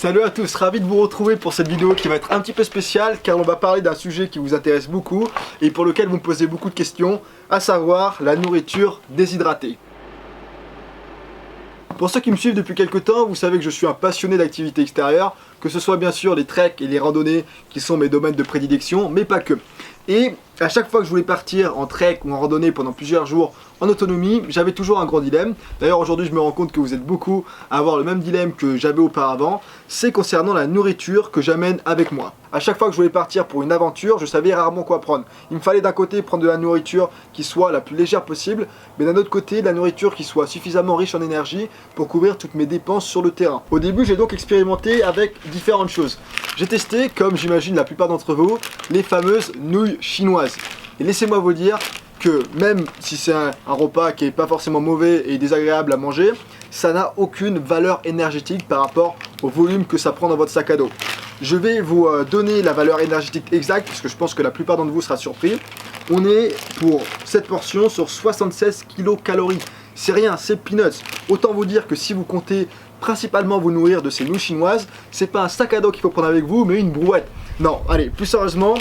Salut à tous, ravi de vous retrouver pour cette vidéo qui va être un petit peu spéciale car on va parler d'un sujet qui vous intéresse beaucoup et pour lequel vous me posez beaucoup de questions, à savoir la nourriture déshydratée. Pour ceux qui me suivent depuis quelques temps, vous savez que je suis un passionné d'activités extérieures, que ce soit bien sûr les treks et les randonnées qui sont mes domaines de prédilection, mais pas que. Et à chaque fois que je voulais partir en trek ou en randonnée pendant plusieurs jours en autonomie, j'avais toujours un grand dilemme. D'ailleurs aujourd'hui je me rends compte que vous êtes beaucoup à avoir le même dilemme que j'avais auparavant. C'est concernant la nourriture que j'amène avec moi. À chaque fois que je voulais partir pour une aventure, je savais rarement quoi prendre. Il me fallait d'un côté prendre de la nourriture qui soit la plus légère possible, mais d'un autre côté de la nourriture qui soit suffisamment riche en énergie pour couvrir toutes mes dépenses sur le terrain. Au début j'ai donc expérimenté avec différentes choses. J'ai testé, comme j'imagine la plupart d'entre vous, les fameuses nouilles chinoises. Et laissez-moi vous dire que même si c'est un repas qui n'est pas forcément mauvais et désagréable à manger, ça n'a aucune valeur énergétique par rapport au volume que ça prend dans votre sac à dos. Je vais vous donner la valeur énergétique exacte parce que je pense que la plupart d'entre vous sera surpris. On est pour cette portion sur 76 kcal. C'est rien, c'est peanuts. Autant vous dire que si vous comptez principalement vous nourrir de ces nouilles chinoises, c'est pas un sac à dos qu'il faut prendre avec vous, mais une brouette. Non, allez, plus sérieusement,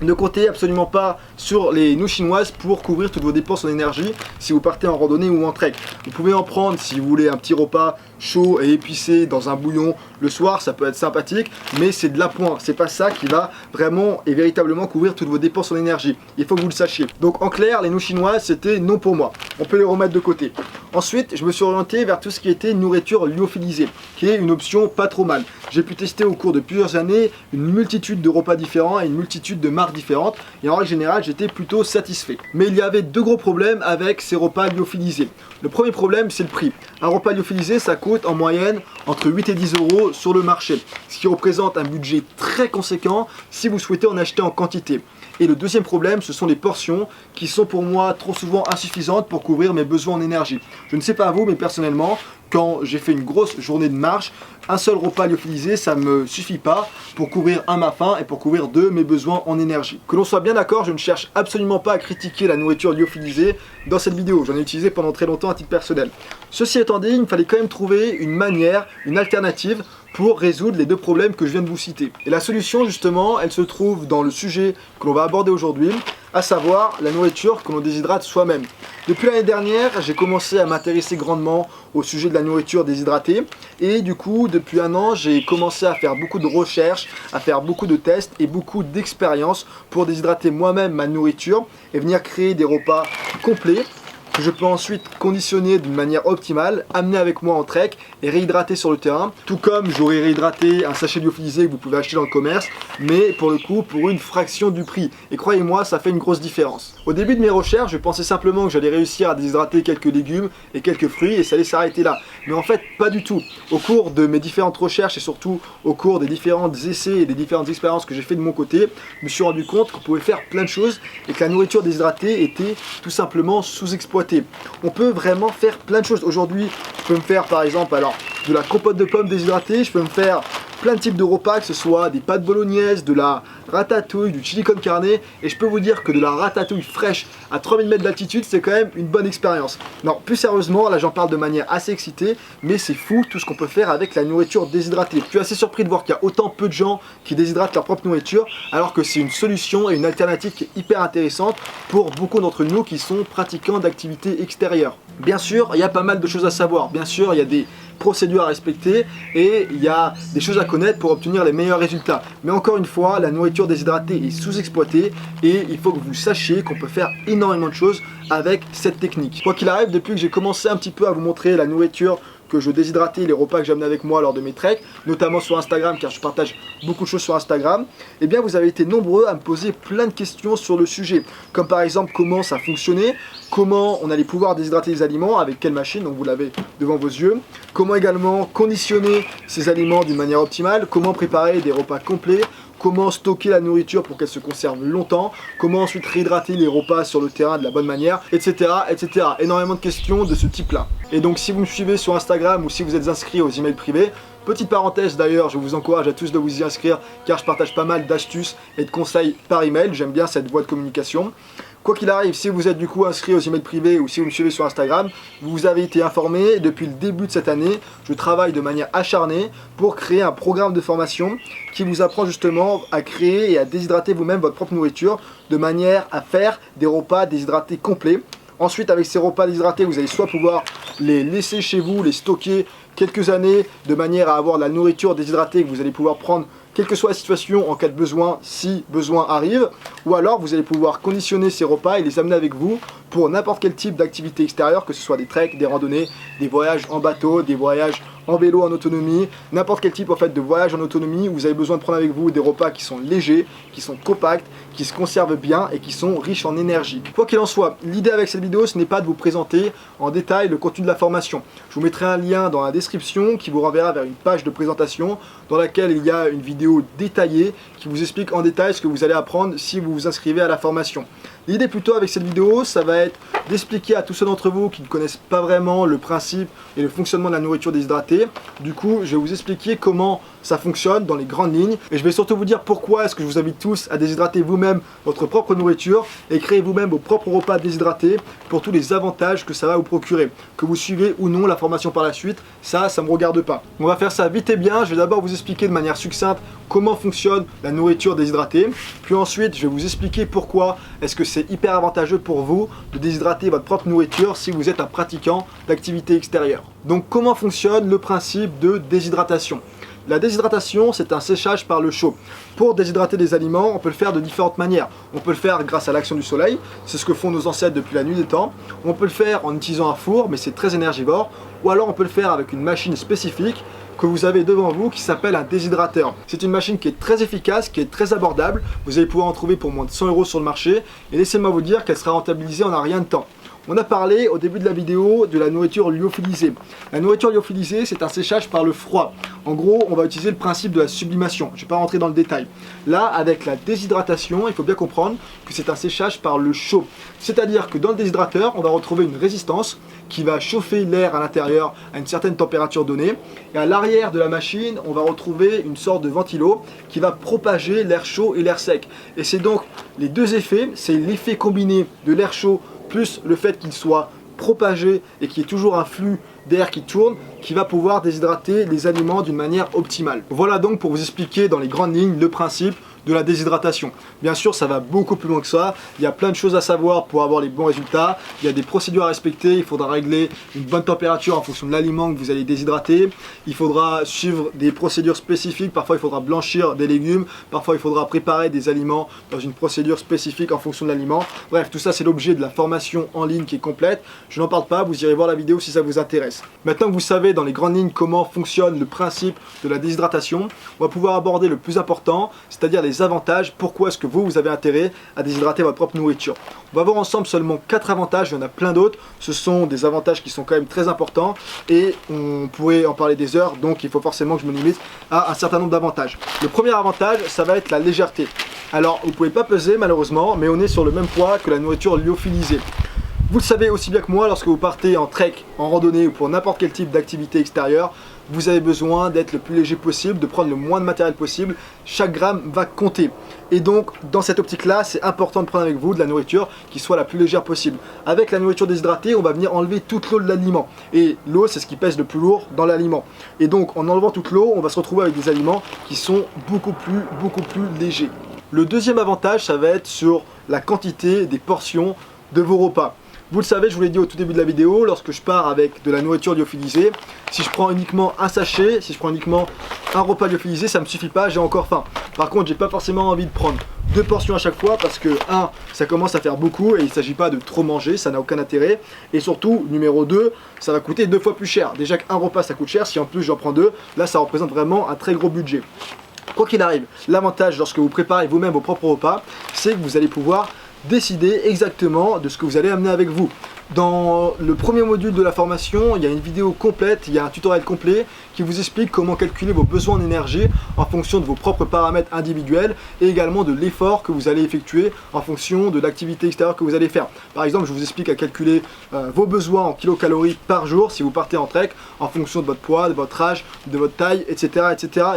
ne comptez absolument pas sur les nouilles chinoises pour couvrir toutes vos dépenses en énergie si vous partez en randonnée ou en trek. Vous pouvez en prendre si vous voulez un petit repas chaud et épicé dans un bouillon le soir, ça peut être sympathique, mais c'est de l'appoint, c'est pas ça qui va vraiment et véritablement couvrir toutes vos dépenses en énergie. Il faut que vous le sachiez. Donc en clair, les nouilles chinoises c'était non pour moi. On peut les remettre de côté. Ensuite, je me suis orienté vers tout ce qui était nourriture lyophilisée, qui est une option pas trop mal. J'ai pu tester au cours de plusieurs années une multitude de repas différents et une multitude de marques différentes, et en règle générale, j'étais plutôt satisfait. Mais il y avait deux gros problèmes avec ces repas lyophilisés. Le premier problème, c'est le prix. Un repas lyophilisé, ça coûte en moyenne entre 8 et 10 euros sur le marché, ce qui représente un budget très conséquent si vous souhaitez en acheter en quantité. Et le deuxième problème, ce sont les portions qui sont pour moi trop souvent insuffisantes pour couvrir mes besoins en énergie. Je ne sais pas vous, mais personnellement, quand j'ai fait une grosse journée de marche, un seul repas lyophilisé, ça ne me suffit pas pour couvrir ma faim et pour couvrir mes besoins en énergie. Que l'on soit bien d'accord, je ne cherche absolument pas à critiquer la nourriture lyophilisée dans cette vidéo. J'en ai utilisé pendant très longtemps à titre personnel. Ceci étant dit, il me fallait quand même trouver une manière, une alternative pour résoudre les deux problèmes que je viens de vous citer. Et la solution justement, elle se trouve dans le sujet que l'on va aborder aujourd'hui, à savoir la nourriture que l'on déshydrate soi-même. Depuis l'année dernière, j'ai commencé à m'intéresser grandement au sujet de la nourriture déshydratée et du coup, depuis un an, j'ai commencé à faire beaucoup de recherches, à faire beaucoup de tests et beaucoup d'expériences pour déshydrater moi-même ma nourriture et venir créer des repas complets que je peux ensuite conditionner d'une manière optimale, amener avec moi en trek et réhydrater sur le terrain. Tout comme j'aurais réhydraté un sachet lyophilisé que vous pouvez acheter dans le commerce, mais pour le coup pour une fraction du prix. Et croyez-moi, ça fait une grosse différence. Au début de mes recherches, je pensais simplement que j'allais réussir à déshydrater quelques légumes et quelques fruits et ça allait s'arrêter là. Mais en fait, pas du tout. Au cours de mes différentes recherches et surtout au cours des différents essais et des différentes expériences que j'ai fait de mon côté, je me suis rendu compte qu'on pouvait faire plein de choses et que la nourriture déshydratée était tout simplement sous-exploitée. On peut vraiment faire plein de choses. Aujourd'hui, je peux me faire par exemple de la compote de pommes déshydratée, je peux me faire plein de types de repas, que ce soit des pâtes bolognaises, de la ratatouille, du chili con carne, et je peux vous dire que de la ratatouille fraîche à 3000 mètres d'altitude, c'est quand même une bonne expérience. Non, plus sérieusement, là j'en parle de manière assez excitée, mais c'est fou tout ce qu'on peut faire avec la nourriture déshydratée. Je suis assez surpris de voir qu'il y a autant peu de gens qui déshydratent leur propre nourriture, alors que c'est une solution et une alternative qui est hyper intéressante pour beaucoup d'entre nous qui sont pratiquants d'activités extérieures. Bien sûr, il y a pas mal de choses à savoir, bien sûr, il y a des procédures à respecter et il y a des choses à connaître pour obtenir les meilleurs résultats. Mais encore une fois, la nourriture déshydratée est sous-exploitée et il faut que vous sachiez qu'on peut faire énormément de choses avec cette technique. Quoi qu'il arrive, depuis que j'ai commencé un petit peu à vous montrer la nourriture que je déshydratais, les repas que j'amenais avec moi lors de mes treks, notamment sur Instagram car je partage beaucoup de choses sur Instagram, et bien vous avez été nombreux à me poser plein de questions sur le sujet, comme par exemple comment ça fonctionnait, comment on allait pouvoir déshydrater les aliments, avec quelle machine, donc vous l'avez devant vos yeux, comment également conditionner ces aliments d'une manière optimale, comment préparer des repas complets, comment stocker la nourriture pour qu'elle se conserve longtemps, comment ensuite réhydrater les repas sur le terrain de la bonne manière, etc. etc. Énormément de questions de ce type-là. Et donc si vous me suivez sur Instagram ou si vous êtes inscrit aux emails privés, petite parenthèse d'ailleurs, je vous encourage à tous de vous y inscrire car je partage pas mal d'astuces et de conseils par email, j'aime bien cette voie de communication. Quoi qu'il arrive, si vous êtes du coup inscrit aux emails privés ou si vous me suivez sur Instagram, vous avez été informé, depuis le début de cette année, je travaille de manière acharnée pour créer un programme de formation qui vous apprend justement à créer et à déshydrater vous-même votre propre nourriture de manière à faire des repas déshydratés complets. Ensuite, avec ces repas déshydratés, vous allez soit pouvoir les laisser chez vous, les stocker quelques années de manière à avoir de la nourriture déshydratée que vous allez pouvoir prendre quelle que soit la situation en cas de besoin, si besoin arrive, ou alors vous allez pouvoir conditionner ces repas et les amener avec vous pour n'importe quel type d'activité extérieure, que ce soit des treks, des randonnées, des voyages en bateau, des voyages en vélo en autonomie, n'importe quel type en fait de voyage en autonomie où vous avez besoin de prendre avec vous des repas qui sont légers, qui sont compacts, qui se conservent bien et qui sont riches en énergie. Quoi qu'il en soit, l'idée avec cette vidéo, ce n'est pas de vous présenter en détail le contenu de la formation. Je vous mettrai un lien dans la description qui vous renverra vers une page de présentation dans laquelle il y a une vidéo détaillée qui vous explique en détail ce que vous allez apprendre si vous vous inscrivez à la formation. L'idée plutôt avec cette vidéo, ça va être d'expliquer à tous ceux d'entre vous qui ne connaissent pas vraiment le principe et le fonctionnement de la nourriture déshydratée. Du coup, je vais vous expliquer comment ça fonctionne dans les grandes lignes et je vais surtout vous dire pourquoi est-ce que je vous invite tous à déshydrater vous-même votre propre nourriture et créer vous-même vos propres repas déshydratés pour tous les avantages que ça va vous procurer. Que vous suivez ou non la formation par la suite, ça me regarde pas. On va faire ça vite et bien. Je vais d'abord vous expliquer de manière succincte comment fonctionne la nourriture déshydratée. Puis ensuite, je vais vous expliquer pourquoi est-ce que c'est hyper avantageux pour vous de déshydrater votre propre nourriture si vous êtes un pratiquant d'activité extérieure. Donc comment fonctionne le principe de déshydratation ? La déshydratation, c'est un séchage par le chaud. Pour déshydrater des aliments, on peut le faire de différentes manières. On peut le faire grâce à l'action du soleil, c'est ce que font nos ancêtres depuis la nuit des temps. On peut le faire en utilisant un four, mais c'est très énergivore. Ou alors on peut le faire avec une machine spécifique que vous avez devant vous qui s'appelle un déshydrateur. C'est une machine qui est très efficace, qui est très abordable. Vous allez pouvoir en trouver pour moins de 100 € sur le marché. Et laissez-moi vous dire qu'elle sera rentabilisée en un rien de temps. On a parlé au début de la vidéo de la nourriture lyophilisée. La nourriture lyophilisée, c'est un séchage par le froid. En gros, on va utiliser le principe de la sublimation. Je ne vais pas rentrer dans le détail. Là, avec la déshydratation, il faut bien comprendre que c'est un séchage par le chaud. C'est-à-dire que dans le déshydrateur, on va retrouver une résistance qui va chauffer l'air à l'intérieur à une certaine température donnée. Et à l'arrière de la machine, on va retrouver une sorte de ventilo qui va propager l'air chaud et l'air sec. Et c'est donc les deux effets, c'est l'effet combiné de l'air chaud plus le fait qu'il soit propagé et qu'il y ait toujours un flux d'air qui tourne, qui va pouvoir déshydrater les aliments d'une manière optimale. Voilà donc pour vous expliquer dans les grandes lignes le principe de la déshydratation. Bien sûr, ça va beaucoup plus loin que ça. Il y a plein de choses à savoir pour avoir les bons résultats. Il y a des procédures à respecter. Il faudra régler une bonne température en fonction de l'aliment que vous allez déshydrater. Il faudra suivre des procédures spécifiques. Parfois, il faudra blanchir des légumes. Parfois, il faudra préparer des aliments dans une procédure spécifique en fonction de l'aliment. Bref, tout ça, c'est l'objet de la formation en ligne qui est complète. Je n'en parle pas. Vous irez voir la vidéo si ça vous intéresse. Maintenant que vous savez dans les grandes lignes comment fonctionne le principe de la déshydratation, on va pouvoir aborder le plus important, c'est-à-dire les avantages, pourquoi est-ce que vous avez intérêt à déshydrater votre propre nourriture. On va voir ensemble seulement 4 avantages, il y en a plein d'autres, ce sont des avantages qui sont quand même très importants et on pourrait en parler des heures, donc il faut forcément que je me limite à un certain nombre d'avantages. Le premier avantage, ça va être la légèreté. Alors vous ne pouvez pas peser malheureusement, mais on est sur le même poids que la nourriture lyophilisée. Vous le savez aussi bien que moi, lorsque vous partez en trek, en randonnée ou pour n'importe quel type d'activité extérieure, vous avez besoin d'être le plus léger possible, de prendre le moins de matériel possible. Chaque gramme va compter. Et donc, dans cette optique-là, c'est important de prendre avec vous de la nourriture qui soit la plus légère possible. Avec la nourriture déshydratée, on va venir enlever toute l'eau de l'aliment. Et l'eau, c'est ce qui pèse le plus lourd dans l'aliment. Et donc, en enlevant toute l'eau, on va se retrouver avec des aliments qui sont beaucoup plus légers. Le deuxième avantage, ça va être sur la quantité des portions de vos repas. Vous le savez, je vous l'ai dit au tout début de la vidéo, lorsque je pars avec de la nourriture lyophilisée, si je prends uniquement un sachet, si je prends uniquement un repas lyophilisé, ça ne me suffit pas, j'ai encore faim. Par contre, j'ai pas forcément envie de prendre 2 portions à chaque fois parce que 1, ça commence à faire beaucoup et il ne s'agit pas de trop manger, ça n'a aucun intérêt. Et surtout, numéro 2, ça va coûter 2 fois plus cher. Déjà qu'un repas ça coûte cher, si en plus j'en prends 2, là ça représente vraiment un très gros budget. Quoi qu'il arrive, l'avantage lorsque vous préparez vous-même vos propres repas, c'est que vous allez pouvoir décider exactement de ce que vous allez amener avec vous. Dans le premier module de la formation, il y a une vidéo complète, il y a un tutoriel complet qui vous explique comment calculer vos besoins en énergie en fonction de vos propres paramètres individuels et également de l'effort que vous allez effectuer en fonction de l'activité extérieure que vous allez faire. Par exemple, je vous explique à calculer vos besoins en kilocalories par jour si vous partez en trek en fonction de votre poids, de votre âge, de votre taille, etc.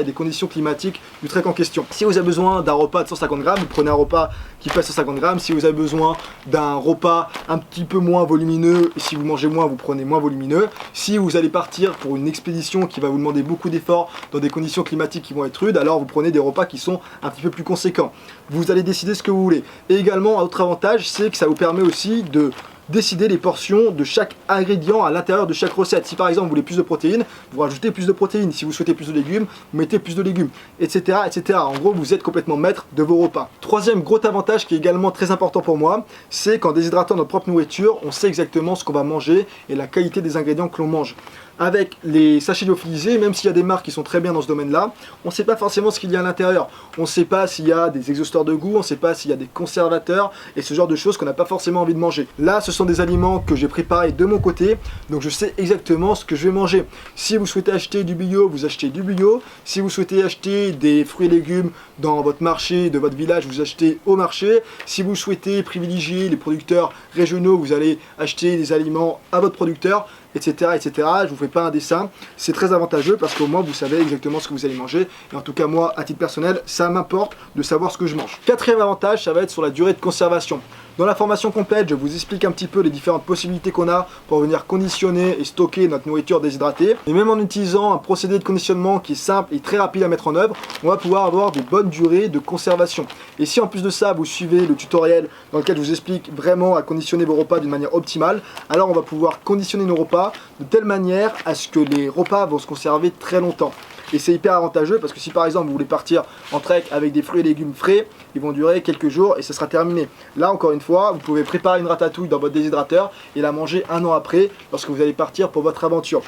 et des conditions climatiques du trek en question. Si vous avez besoin d'un repas de 150 grammes, vous prenez un repas qui pèse 150 grammes. Si vous vous avez besoin d'un repas un petit peu moins volumineux, et si vous mangez moins, vous prenez moins volumineux. Si vous allez partir pour une expédition qui va vous demander beaucoup d'efforts dans des conditions climatiques qui vont être rudes, alors vous prenez des repas qui sont un petit peu plus conséquents. Vous allez décider ce que vous voulez. Et également, un autre avantage, c'est que ça vous permet aussi de décider les portions de chaque ingrédient à l'intérieur de chaque recette. Si par exemple vous voulez plus de protéines, vous rajoutez plus de protéines. Si vous souhaitez plus de légumes, vous mettez plus de légumes, etc. etc. En gros, vous êtes complètement maître de vos repas. Troisième gros avantage qui est également très important pour moi, c'est qu'en déshydratant notre propre nourriture, on sait exactement ce qu'on va manger et la qualité des ingrédients que l'on mange. Avec les sachets lyophilisés, même s'il y a des marques qui sont très bien dans ce domaine-là, on ne sait pas forcément ce qu'il y a à l'intérieur. On ne sait pas s'il y a des exhausteurs de goût, on ne sait pas s'il y a des conservateurs et ce genre de choses qu'on n'a pas forcément envie de manger. Là, ce sont des aliments que j'ai préparés de mon côté, donc je sais exactement ce que je vais manger. Si vous souhaitez acheter du bio, vous achetez du bio. Si vous souhaitez acheter des fruits et légumes dans votre marché de votre village, vous achetez au marché. Si vous souhaitez privilégier les producteurs régionaux, vous allez acheter des aliments à votre producteur, etc. etc. Je vous fais pas un dessin, c'est très avantageux parce qu'au moins vous savez exactement ce que vous allez manger. Et en tout cas moi, à titre personnel, ça m'importe de savoir ce que je mange. Quatrième avantage, ça va être sur la durée de conservation. Dans la formation complète, je vous explique un petit peu les différentes possibilités qu'on a pour venir conditionner et stocker notre nourriture déshydratée. Et même en utilisant un procédé de conditionnement qui est simple et très rapide à mettre en œuvre, on va pouvoir avoir des bonnes durées de conservation. Et si en plus de ça, vous suivez le tutoriel dans lequel je vous explique vraiment à conditionner vos repas d'une manière optimale, alors on va pouvoir conditionner nos repas de telle manière à ce que les repas vont se conserver très longtemps. Et c'est hyper avantageux parce que si par exemple vous voulez partir en trek avec des fruits et légumes frais, ils vont durer quelques jours et ça sera terminé. Là encore une fois, vous pouvez préparer une ratatouille dans votre déshydrateur et la manger un an après lorsque vous allez partir pour votre aventure.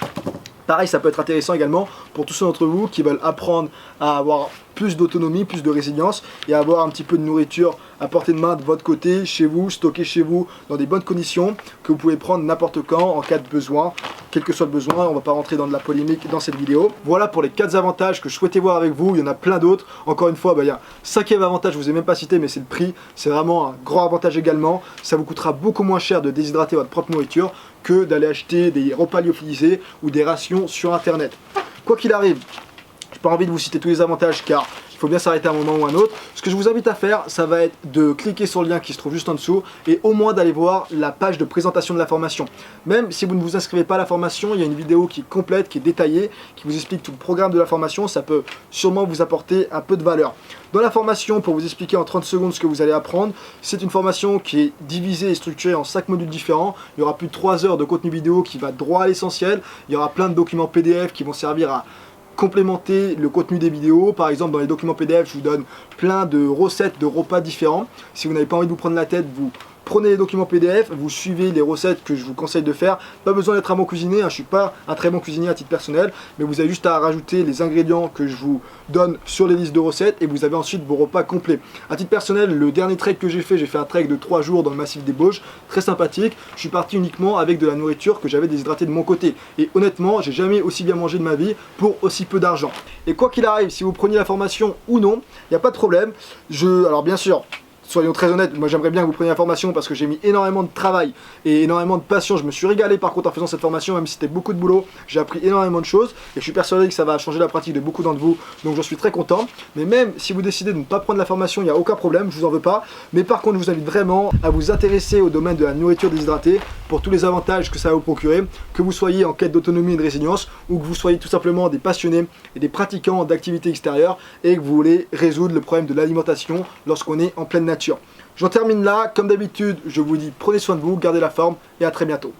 Pareil, ça peut être intéressant également pour tous ceux d'entre vous qui veulent apprendre à avoir plus d'autonomie, plus de résilience et avoir un petit peu de nourriture à portée de main de votre côté, chez vous, stocké chez vous, dans des bonnes conditions, que vous pouvez prendre n'importe quand en cas de besoin. Quel que soit le besoin, on ne va pas rentrer dans de la polémique dans cette vidéo. Voilà pour les 4 avantages que je souhaitais voir avec vous, il y en a plein d'autres. Encore une fois, il y a un 5e avantage, je ne vous ai même pas cité, mais c'est le prix. C'est vraiment un grand avantage également. Ça vous coûtera beaucoup moins cher de déshydrater votre propre nourriture que d'aller acheter des repas lyophilisés ou des rations sur internet. Quoi qu'il arrive, je n'ai pas envie de vous citer tous les avantages car il faut bien s'arrêter à un moment ou à un autre. Ce que je vous invite à faire, ça va être de cliquer sur le lien qui se trouve juste en dessous et au moins d'aller voir la page de présentation de la formation. Même si vous ne vous inscrivez pas à la formation, il y a une vidéo qui est complète, qui est détaillée, qui vous explique tout le programme de la formation. Ça peut sûrement vous apporter un peu de valeur. Dans la formation, pour vous expliquer en 30 secondes ce que vous allez apprendre, c'est une formation qui est divisée et structurée en 5 modules différents. Il y aura plus de 3 heures de contenu vidéo qui va droit à l'essentiel. Il y aura plein de documents PDF qui vont servir à complémenter le contenu des vidéos. Par exemple, dans les documents PDF, je vous donne plein de recettes de repas différents. Si vous n'avez pas envie de vous prendre la tête, vous prenez les documents PDF, vous suivez les recettes que je vous conseille de faire. Pas besoin d'être un bon cuisinier, je ne suis pas un très bon cuisinier à titre personnel, mais vous avez juste à rajouter les ingrédients que je vous donne sur les listes de recettes et vous avez ensuite vos repas complets. À titre personnel, le dernier trek que j'ai fait un trek de 3 jours dans le massif des Bauges, très sympathique. Je suis parti uniquement avec de la nourriture que j'avais déshydratée de mon côté. Et honnêtement, j'ai jamais aussi bien mangé de ma vie pour aussi peu d'argent. Et quoi qu'il arrive, si vous preniez la formation ou non, il n'y a pas de problème. Alors bien sûr, soyons très honnêtes, moi j'aimerais bien que vous preniez la formation parce que j'ai mis énormément de travail et énormément de passion. Je me suis régalé par contre en faisant cette formation, même si c'était beaucoup de boulot. J'ai appris énormément de choses et je suis persuadé que ça va changer la pratique de beaucoup d'entre vous. Donc j'en suis très content. Mais même si vous décidez de ne pas prendre la formation, il n'y a aucun problème, je vous en veux pas. Mais par contre, je vous invite vraiment à vous intéresser au domaine de la nourriture déshydratée pour tous les avantages que ça va vous procurer, que vous soyez en quête d'autonomie et de résilience ou que vous soyez tout simplement des passionnés et des pratiquants d'activités extérieures et que vous voulez résoudre le problème de l'alimentation lorsqu'on est en pleine nature. J'en termine là, comme d'habitude, je vous dis prenez soin de vous, gardez la forme et à très bientôt.